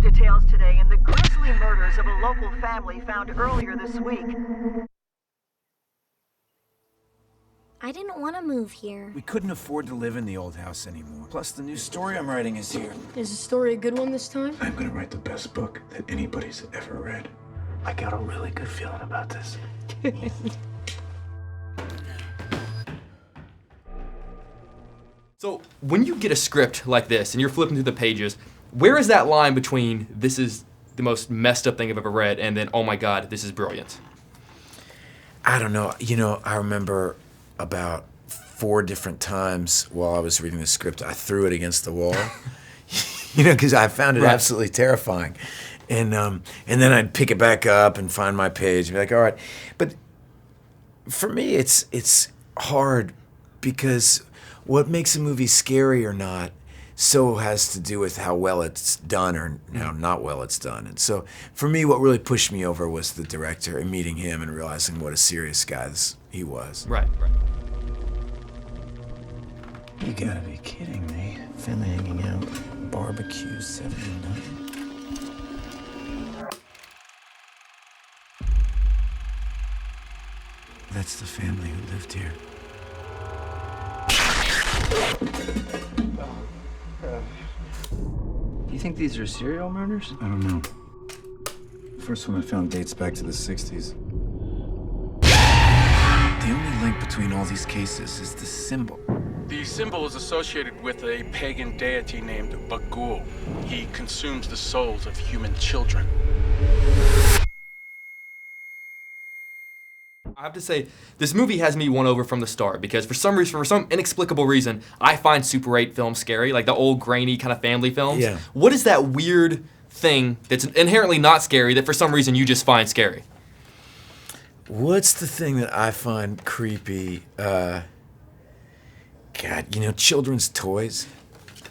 details today in the grisly murders of a local family found earlier this week. I didn't want to move here. We couldn't afford to live in the old house anymore. Plus, the new story I'm writing is here. Is the story a good one this time? I'm gonna write the best book that anybody's ever read. I got a really good feeling about this. So, when you get a script like this and you're flipping through the pages, where is that line between this is the most messed up thing I've ever read and then, oh my God, this is brilliant? I don't know. You know, I remember about 4 different times while I was reading the script, I threw it against the wall, you know, because I found it absolutely terrifying. And then I'd pick it back up and find my page and be like, all right. But for me, it's hard because what makes a movie scary or not so has to do with how well it's done or how not well it's done. And so for me, what really pushed me over was the director and meeting him and realizing what a serious guy he was. Right. You gotta be kidding me. Family hanging out, barbecue 79. That's the family who lived here. You think these are serial murders? I don't know. The first one I found dates back to the 60s. The only link between all these cases is the symbol. The symbol is associated with a pagan deity named Bagul. He consumes the souls of human children. I have to say, this movie has me won over from the start because for some reason, for some inexplicable reason, I find Super 8 films scary, like the old grainy kind of family films. Yeah. What is that weird thing that's inherently not scary that for some reason you just find scary? What's the thing that I find creepy? God, you know, children's toys.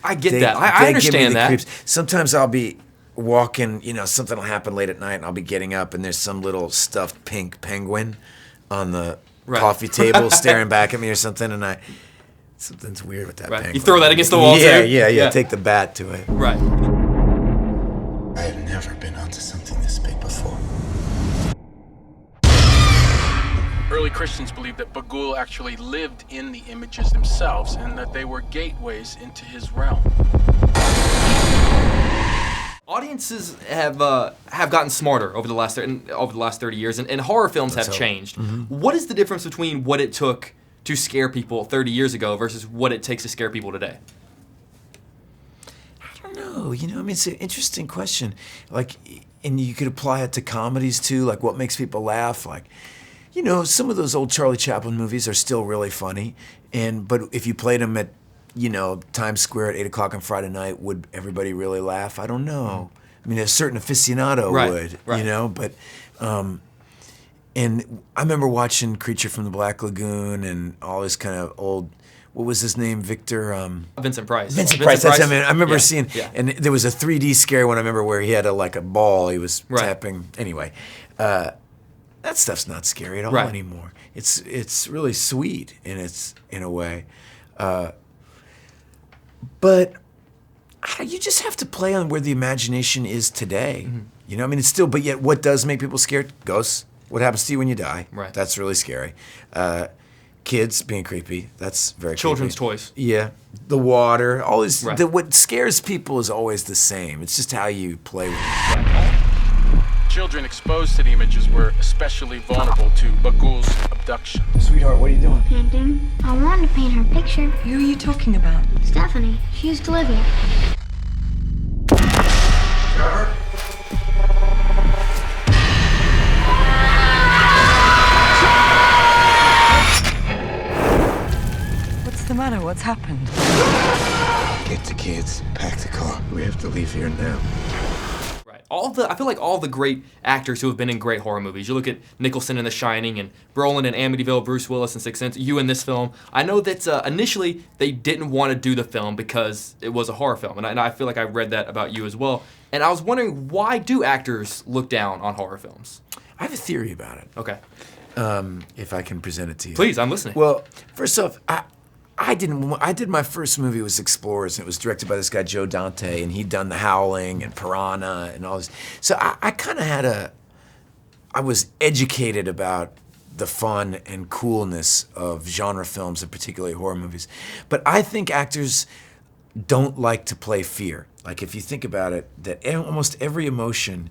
I get that. I understand give me the that. creeps. Sometimes I'll be walking, you know, something will happen late at night and I'll be getting up and there's some little stuffed pink penguin on the coffee table staring back at me or something, and something's weird with that penguin. You throw that against the wall too? Yeah, take the bat to it. Right. I have never been onto something this big before. Early Christians believed that Bagul actually lived in the images themselves and that they were gateways into his realm. Audiences have gotten smarter over the last 30 years, and horror films have changed. Mm-hmm. What is the difference between what it took to scare people 30 years ago versus what it takes to scare people today? I don't know. You know, I mean, it's an interesting question. Like, and you could apply it to comedies too. Like, what makes people laugh? Like, you know, some of those old Charlie Chaplin movies are still really funny, but if you played them at, you know, Times Square at 8 o'clock on Friday night, would everybody really laugh? I don't know. I mean, a certain aficionado would, you know, but, and I remember watching Creature from the Black Lagoon and all this kind of old, what was his name, Victor? Vincent Price. Vincent Price, that's him. I remember seeing, and there was a 3D scare one I remember where he had a ball he was tapping. Anyway, that stuff's not scary at all anymore. It's really sweet in a way. But you just have to play on where the imagination is today. Mm-hmm. You know, I mean, it's still, but yet what does make people scared? Ghosts. What happens to you when you die? Right. That's really scary. Kids being creepy. That's very Children's creepy. toys. Yeah. The water. All these, what scares people is always the same. It's just how you play with it. Children exposed to the images were especially vulnerable to Bagul's abduction. Sweetheart, what are you doing? Painting. I wanted to paint her picture. Who are you talking about? Stephanie. She used to live here. Trevor? What's the matter? What's happened? Get the kids, pack the car. We have to leave here now. I feel like all the great actors who have been in great horror movies. You look at Nicholson in The Shining and Brolin in Amityville, Bruce Willis in Sixth Sense, you in this film. I know that initially they didn't want to do the film because it was a horror film, and I feel like I read that about you as well. And I was wondering, why do actors look down on horror films? I have a theory about it. Okay. If I can present it to you. Please, I'm listening. Well, first off, I did my first movie was Explorers, and it was directed by this guy Joe Dante, and he'd done The Howling and Piranha and all this. So I kind of I was educated about the fun and coolness of genre films, and particularly horror movies. But I think actors don't like to play fear. Like, if you think about it, that almost every emotion,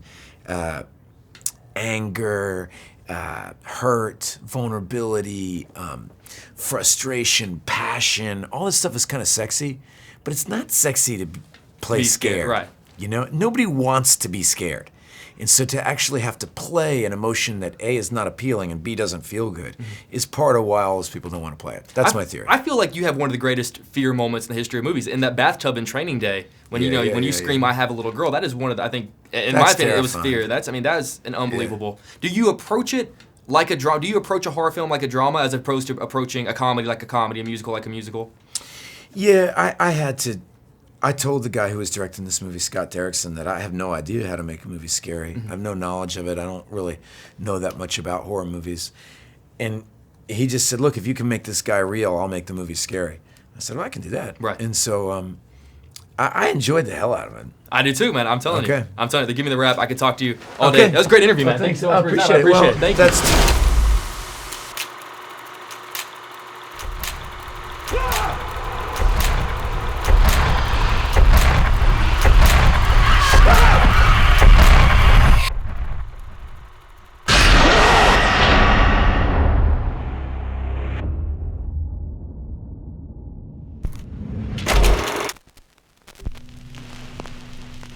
anger, hurt, vulnerability, frustration, passion, all this stuff is kind of sexy, but it's not sexy to play Be scared. right. You know, nobody wants to be scared. And so to actually have to play an emotion that A, is not appealing and B, doesn't feel good is part of why all those people don't want to play it. That's my theory. I feel like you have one of the greatest fear moments in the history of movies. In that bathtub in Training Day, when you scream, "I have a little girl," that is one of the, I think, in my opinion, it was fear. That is an unbelievable. Do you approach it like a drama? Do you approach a horror film like a drama as opposed to approaching a comedy like a comedy, a musical like a musical? Yeah, I had to. I told the guy who was directing this movie, Scott Derrickson, that I have no idea how to make a movie scary. I have no knowledge of it. I don't really know that much about horror movies. And he just said, look, if you can make this guy real, I'll make the movie scary. I said, well, I can do that. Right. And so I enjoyed the hell out of it. I did too, man. I'm telling you. Okay. I'm telling you. Give me the rap. I could talk to you all day. That was a great interview, man. Thanks so much for your time. I appreciate it. Thank you.